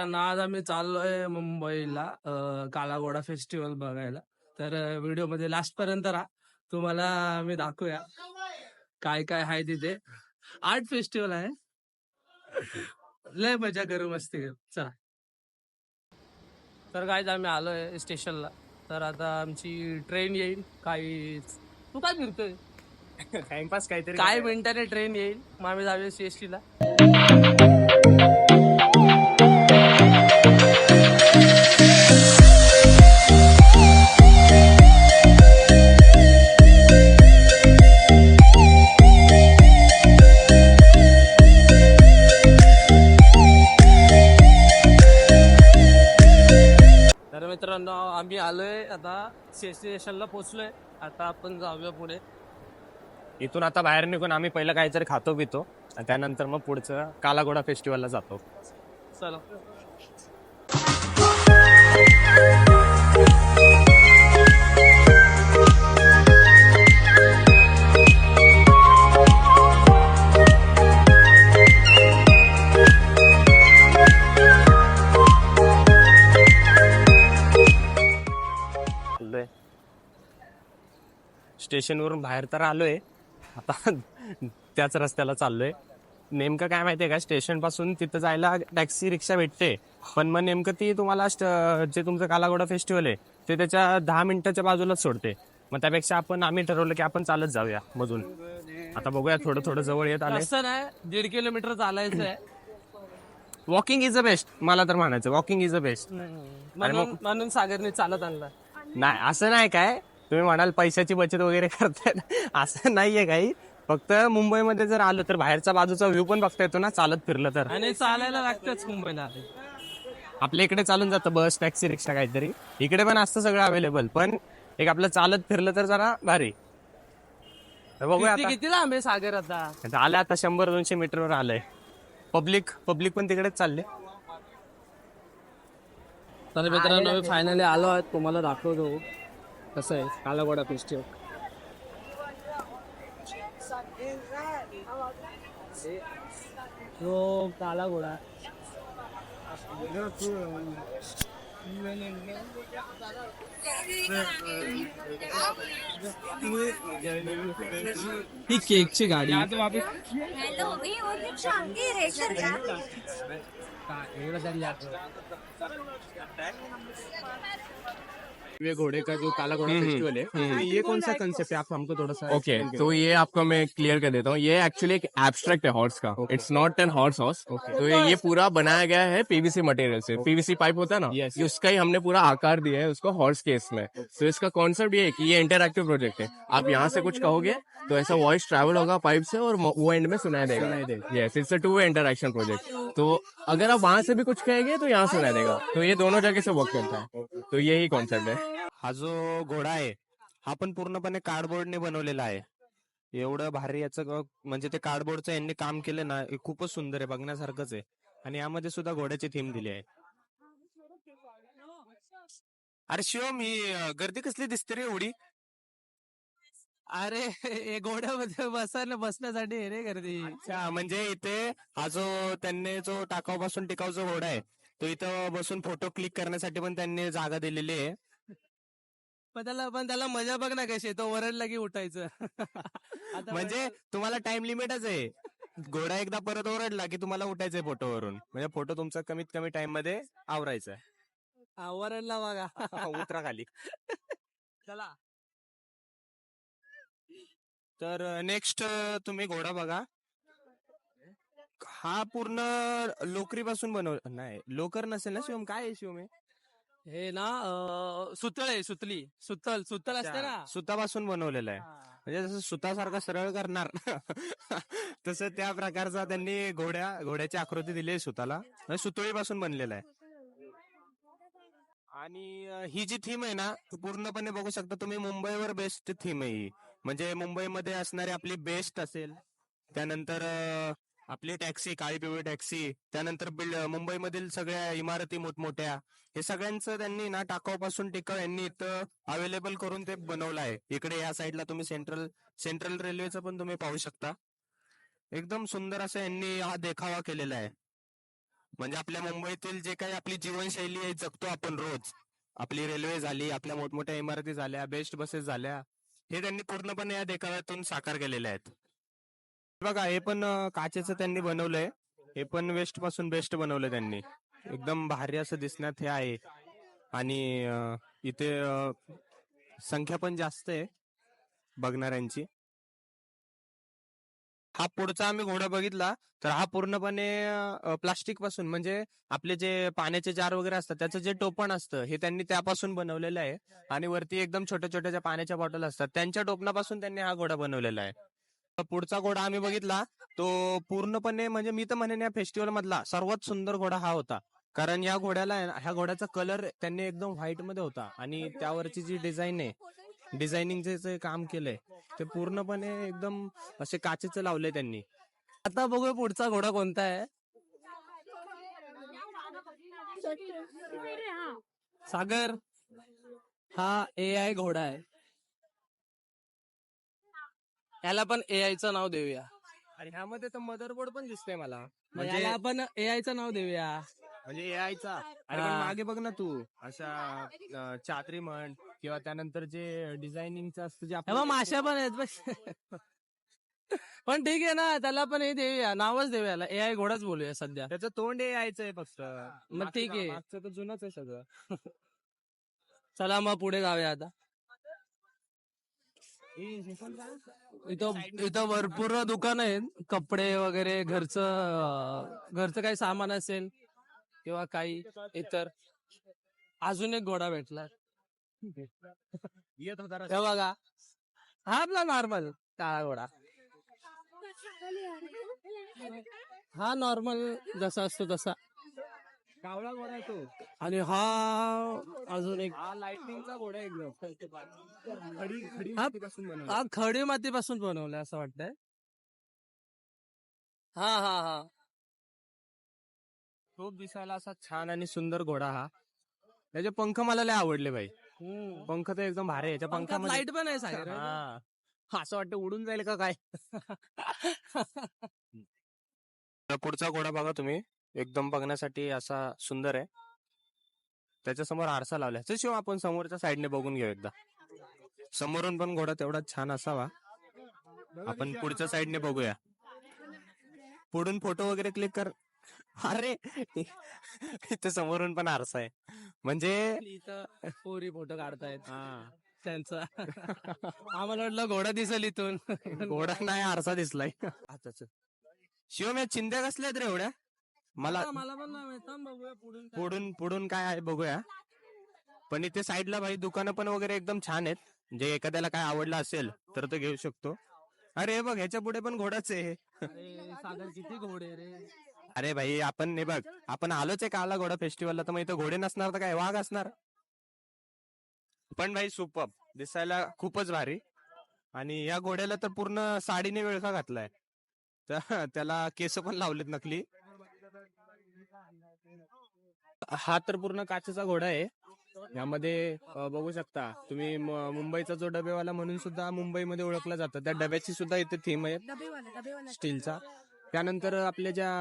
मित्रांनो, आज आम्ही चाललोय मुंबईला काला घोडा फेस्टिवल बघायला. तर व्हिडिओ मध्ये लास्ट पर्यंत राहा, तुम्हाला आम्ही दाखवूया काय काय आहे तिथे. आर्ट फेस्टिवल आहे, लय मजा करू, मस्ती करू, चला. तर काय आम्ही आलोय स्टेशनला. तर आता आमची ट्रेन येईल. काही तू काय फिरतोय? टाइमपास काहीतरी काय मिनिटाने ट्रेन येईल, मग आम्ही जाऊया CST ला. तर मित्रांनो, आम्ही आलोय आता स्टेशनला पोहोचलोय. आता आपण जाऊया पुढे. इथून आता बाहेर निघून आम्ही पहिलं काहीतरी खातो पितो आणि त्यानंतर मग पुढचं काला घोडा फेस्टिवलला जातो. चला. स्टेशनवरून बाहेर तर आलोय, आता त्याच रस्त्याला चाललोय. नेमकं काय माहितीये का, स्टेशन पासून तिथं जायला टॅक्सी रिक्षा भेटते, पण मग नेमकं ती तुम्हाला जे तुमचं काला घोडा फेस्टिवल आहे ते त्याच्या 10 मिनिटाच्या बाजूलाच सोडते. मग त्यापेक्षा आम्ही ठरवलं की आपण चालत जाऊया मधून. आता बघूया, थोडं थोडं जवळ येत आले. असं नाही, 1.5 किलोमीटर चालायचं आहे. वॉकिंग इज अ बेस्ट, मला तर म्हणायचं वॉकिंग इज अ बेस्ट. म्हणून सागरने चालत आणला. नाही असं नाही काय, तुम्ही म्हणाल पैशाची बचत वगैरे करताय, असं नाहीये काही. फक्त मुंबईमध्ये जर आलं तर बाहेरचा बाजूचा व्ह्यू पण बघता येतो ना चालत फिरलं तर. आणि चालायला लागतंच मुंबईला. आपल्या इकडे चालून जातं बस टॅक्सी रिक्षा काहीतरी, इकडे पण असतं सगळं अवेलेबल, पण एक आपलं चालत फिरलं तर जरा भारी. तर बघूया आता. किती लांब आहे सागर आता? आलं आता 100-200 मीटरवर आलंय. पब्लिक पण तिकडेच चालले. तर मित्रांनो, आम्ही फायनली आलो आहे. तुम्हाला दाखवतो कसं आहे काला घोडा फेस्टिवल. तो काला घोडा ही केकची गाडी. हेलो भाई, और रिक्शा आगे रेसर का ये घोड़े का जो काला घोड़ा फेस्टिवल है, तो ये कौन सा कंसेप्ट है, आप हमको थोड़ा सा ओके तो ये आपको मैं क्लियर कर देता हूँ. ये एक्चुअली एक एब्स्ट्रैक्ट है हॉर्स का. It's not an horse horse. तो ये पूरा बनाया गया है पीवीसी मटेरियल से. पीवीसी पाइप होता है ना, Yes. उसका ही हमने पूरा आकार दिया है उसको हॉर्स केस में. तो इसका कॉन्सेप्ट ये है कि ये इंटरएक्टिव प्रोजेक्ट है. आप यहाँ से कुछ कहोगे तो ऐसा वॉइस ट्रैवल होगा पाइप से और वो एंड में सुनाई देगा. Yes, it's a two way interaction project. तो अगर आप वहां से भी कुछ कहेंगे तो यहाँ सुनाई देगा. तो ये दोनों जगह से वर्क करता है. तो यही कॉन्सेप्ट है. हा जो घोडा आहे हा पण पूर्णपणे कार्डबोर्डने बनवलेला आहे. एवढं भारी याचं म्हणजे ते कार्डबोर्डचं यांनी काम केलं ना, हे खूपच सुंदर आहे, बघण्यासारखंच आहे. आणि यामध्ये सुद्धा घोड्याची थीम दिली आहे. अरे शिवम, ही गर्दी कसली दिसते रे एवढी? अरे हे घोड्यामध्ये बसण्यासाठी आहे रे गर्दी. अच्छा, म्हणजे इथे हा जो त्यांनी जो टाकाऊपासून टिकाऊ जो घोडा आहे तो इथं बसून फोटो क्लिक करण्यासाठी पण त्यांनी जागा दिलेली आहे. पण त्याला मजा बघ ना कशी, तो वरडला की उठायचं. आता म्हणजे तुम्हाला टाइम लिमिटच आहे. घोडा एकदा परत ओरडला की तुम्हाला उठायचंय फोटोवरून, म्हणजे फोटो तुमचा कमीत कमी टाइम मध्ये आवरायचा आहे. वरडला बघा. उतरा खाली. चला. तर नेक्स्ट तुम्ही घोडा बघा. हा पूर्ण लोकरीपासून नाही, लोकर नसेल ना शिवम, काय आहे शिवम हे? हे ना सुतळ आहे, सुतल असते ना, सुतापासून बनवलेला आहे. म्हणजे जसं सुतासारखा सरळ करणार तसं त्या प्रकारचा त्यांनी घोड्याची आकृती दिली आहे सुताला. म्हणजे सुतळीपासून बनलेला आहे. आणि ही जी थीम आहे ना, पूर्णपणे बघू शकता तुम्ही, मुंबईवर बेस्ट थीम आहे ही. म्हणजे मुंबईमध्ये असणारी आपली बेस्ट असेल, त्यानंतर आपली टॅक्सी, काळी पिवळी टॅक्सी, त्यानंतर मुंबईमधील सगळ्या इमारती मोठमोठ्या, हे सगळ्यांचं त्यांनी ना टाकाऊपासून टिकाऊ यांनी इथं अवेलेबल करून ते बनवलं आहे. इकडे या साईडला तुम्ही सेंट्रल रेल्वेचं पण तुम्ही पाहू शकता. एकदम सुंदर असं यांनी हा देखावा केलेला आहे. म्हणजे आपल्या मुंबईतील जे काही आपली जीवनशैली आहे जगतो आपण रोज, आपली रेल्वे झाली, आपल्या मोठमोठ्या इमारती झाल्या, बेस्ट बसेस झाल्या, हे त्यांनी पूर्णपणे या देखाव्यातून साकार केलेले आहेत. बघा हे पण काचेचं त्यांनी बनवलंय. हे पण वेस्ट पासून बेस्ट बनवलं त्यांनी. एकदम भारी असं दिसण्यात हे आहे. आणि इथे संख्या पण जास्त आहे बघणाऱ्यांची. हा पुढचा आम्ही घोडा बघितला तर हा पूर्णपणे प्लास्टिक पासून, म्हणजे आपले जे पाण्याचे जार वगैरे असतात त्याचं जे टोपण असतं हे त्यांनी त्यापासून बनवलेलं आहे. आणि वरती एकदम छोट्या छोट्या ज्या पाण्याच्या बॉटल असतात त्यांच्या टोपणापासून त्यांनी हा घोडा बनवलेला आहे. पुढचा घोडा आम्ही बघितला तो पूर्णपणे, म्हणजे मी तर म्हणेन या फेस्टिवल मधला सर्वात सुंदर घोडा हा होता. कारण या घोड्याला ह्या घोड्याचा कलर त्यांनी एकदम व्हाईट मध्ये होता आणि त्यावरची जी डिझाईन आहे, डिझायनिंगचे जे काम केलंय ते पूर्णपणे एकदम असे काचेचं लावलंय त्यांनी. आता बघूया पुढचा घोडा कोणता आहे. सागर, हा AI घोडा आहे. याला पण AI चं नाव देऊया. आणि ह्यामध्ये तर मदरबोर्ड पण दिसतंय मला. म्हणजे म्हणजे याला आपण AI चं नाव देऊया. म्हणजे एआयचा. अरे पण हा. मागे बघ ना तू, अशा चादरी म्हण किंवा त्यानंतर जे डिझायनिंगचं असतं जे हे आपलं बघ, माश्या पण आहेत बस. पण ठीक आहे ना, त्याला पण हे देऊया, नावच देऊया याला. AI घोडाच बोलूया सध्या. त्याचं तोंड एआयचं आहे फक्त. मग ठीक आहे. मागचं तर जुनच आहे सगळं. चला मग पुढे जाऊया आता. इथं इथं भरपूर दुकान आहेत, कपडे वगैरे, घरचं काही सामान असेल किंवा काही इतर. अजून एक घोडा भेटला. येत होता हे बघा, हा आपला नॉर्मल काळा घोडा. हा नॉर्मल जसा असतो तसा. कावळा घोडा आहे तो. आणि हा अजून एक, हा लाइटिंगचा घोडा आहे एकदम. खडी हा- मातीपासून बनवला. हा खडी मातीपासून बनवलाय असं वाटतंय. हा हा हा. खूप दिसायला असा छान आणि सुंदर घोडा हा. त्याचे पंख मला लय आवडले भाई. पंख तर एकदम भारी आहे. त्याच्या पंखामध्ये लाईट पण आहे सागर. हा. असं वाटतं उडून जाईल का काय. तर पुढचा घोडा बघा तुम्ही, एकदम बघण्यासाठी असा सुंदर आहे. त्याच्यासमोर आरसा लावलाय. त्याशिवाय आपण समोरच्या साईडने बघून घेऊ एकदा. समोरून पण घोडा तेवढाच छान असावा. आपण पुढच्या साईडने बघूया. पुढून फोटो वगैरे क्लिक कर. अरे इथे समोरून पण आरसा आहे. म्हणजे इथं पोरी फोटो काढतायत हा. त्यांचा. आम्हाला वाटलं घोडा दिसेल इथून. घोडा नाही, आरसा दिसलाय. शिवम, या चिंध्या कसल्या आहेत रे एवढ्या? मला मला पण नाही माहित. थांब बघूया पुढून काय. पुढून पुढून काय आहे बघूया. पण इथे साईडला भाई दुकानं पण वगैरे एकदम छान आहेत. जे एखाद्याला काय आवडलं असेल तर तो घेऊ शकतो. अरे हे बघ, ह्याच्या पुढे पण घोडाच आहे. अरे सागर, किती घोडे रे. अरे भाई, आपण हे बघ, आपण आलोच आहे काला घोडा फेस्टिवलला, तर मग इथं घोडे नसणार तर काय वाघ असणार. पण भाई सुपर्ब, दिसायला खूपच भारी. आणि या घोड्याला तर पूर्ण साडीने विळखा घातलाय. तर त्याला केस पण लावलेत नकली. हा तर पूर्ण काचेचा घोडा आहे. यामध्ये बघू शकता तुम्ही, मुंबईचा जो डबेवाला म्हणून सुद्धा मुंबईमध्ये ओळखला जातं, त्या डब्याची सुद्धा इथे थीम आहे स्टीलचा. त्यानंतर आपल्या ज्या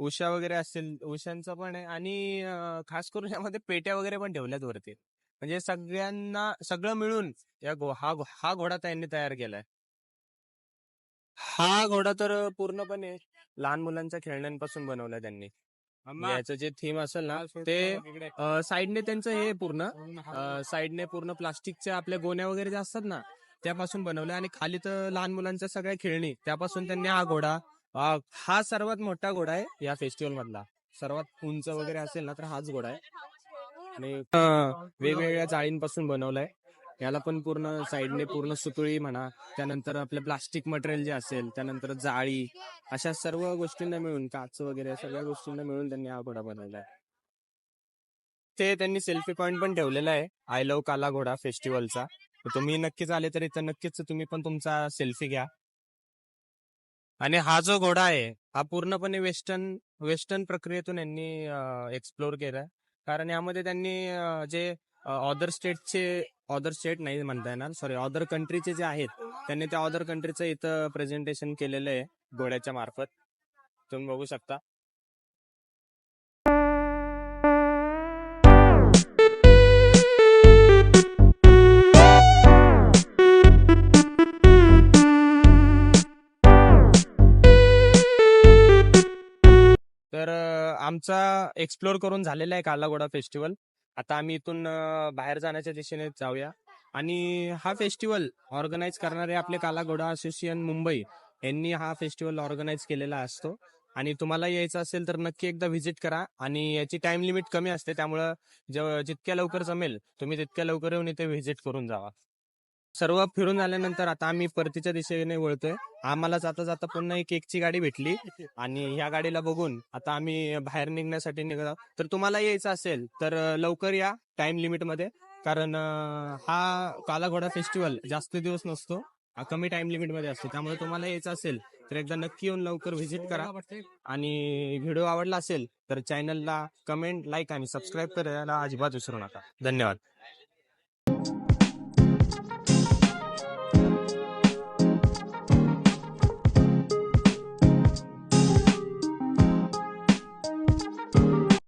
उशा वगैरे असतील, उशांचा पण आहे. आणि खास करून यामध्ये पेट्या वगैरे पण ठेवल्यात वरती. म्हणजे सगळ्यांना सगळं मिळून हा घोडा त्यांनी तयार केलाय. हा घोडा तर पूर्णपणे लहान मुलांच्या खेळण्यांपासून बनवलाय त्यांनी. याचं जे थीम असेल ना ते साईडने त्यांचं हे पूर्ण साईडने पूर्ण प्लास्टिकच्या आपल्या गोण्या वगैरे ज्या असतात ना त्यापासून बनवलंय. आणि खाली तर लहान मुलांच्या सगळ्या खेळणी, त्यापासून त्यांनी हा घोडा, हा सर्वात मोठा घोडा आहे या फेस्टिवल मधला. सर्वात उंच वगैरे असेल ना तर हाच घोडा आहे. आणि वेगवेगळ्या जाळींपासून बनवलाय. याला पण पूर्ण साईडने पूर्ण सुतळी म्हणा, त्यानंतर आपलं प्लास्टिक मटेरियल जे असेल, त्यानंतर जाळी, अशा सर्व गोष्टींना मिळून, काच वगैरे सगळ्या गोष्टींना मिळून त्यांनी हा घोडा बनवलाय. ते त्यांनी सेल्फी पॉइंट पण ठेवलेला आहे आय लव्ह काला घोडा फेस्टिवलचा. तुम्ही नक्कीच आले तर इथं नक्कीच तुम्ही पण तुमचा सेल्फी घ्या. आणि हा जो घोडा आहे हा पूर्णपणे वेस्टर्न प्रक्रियेतून यांनी एक्सप्लोर केलाय. कारण यामध्ये त्यांनी जे अदर स्टेट नाही म्हणता येणार, सॉरी, अदर कंट्रीचे जे आहेत त्यांनी त्या अदर कंट्रीचं इथं प्रेझेंटेशन केलेलं आहे घोड्याच्या मार्फत. तुम्ही बघू शकता. आमचा एक्सप्लोर करून झालेला आहे काला घोडा फेस्टिवल. आता आम्ही इथून बाहेर जाण्याच्या दिशेने जाऊया. आणि हा फेस्टिवल ऑर्गनाईज करणारे आपले काला घोडा असोसिएशन मुंबई यांनी हा फेस्टिवल ऑर्गनाईज केलेला असतो. आणि तुम्हाला यायचं असेल तर नक्की एकदा व्हिजिट करा. आणि याची टाइम लिमिट कमी असते, त्यामुळं जितक्या लवकर जमेल तुम्ही तितक्या लवकर येऊन इथे व्हिजिट करून जावा. सर्व फिरून झाल्यानंतर आता आम्ही परतीच्या दिशेने वळतोय. आम्हाला जाता जाता पुन्हा एक केकची गाडी भेटली आणि ह्या गाडीला बघून आता आम्ही बाहेर निघण्यासाठी निघतो. तर तुम्हाला यायचं असेल तर लवकर या टाइम लिमिट मध्ये, कारण हा काला घोडा फेस्टिवल जास्त दिवस नसतो, हा कमी टाइम लिमिट मध्ये असतो. त्यामुळे तुम्हाला यायचं असेल तर एकदा नक्की येऊन लवकर व्हिजिट करा. आणि व्हिडिओ आवडला असेल तर चॅनलला कमेंट, लाईक आणि सबस्क्राईब करायला अजिबात विसरू नका. धन्यवाद.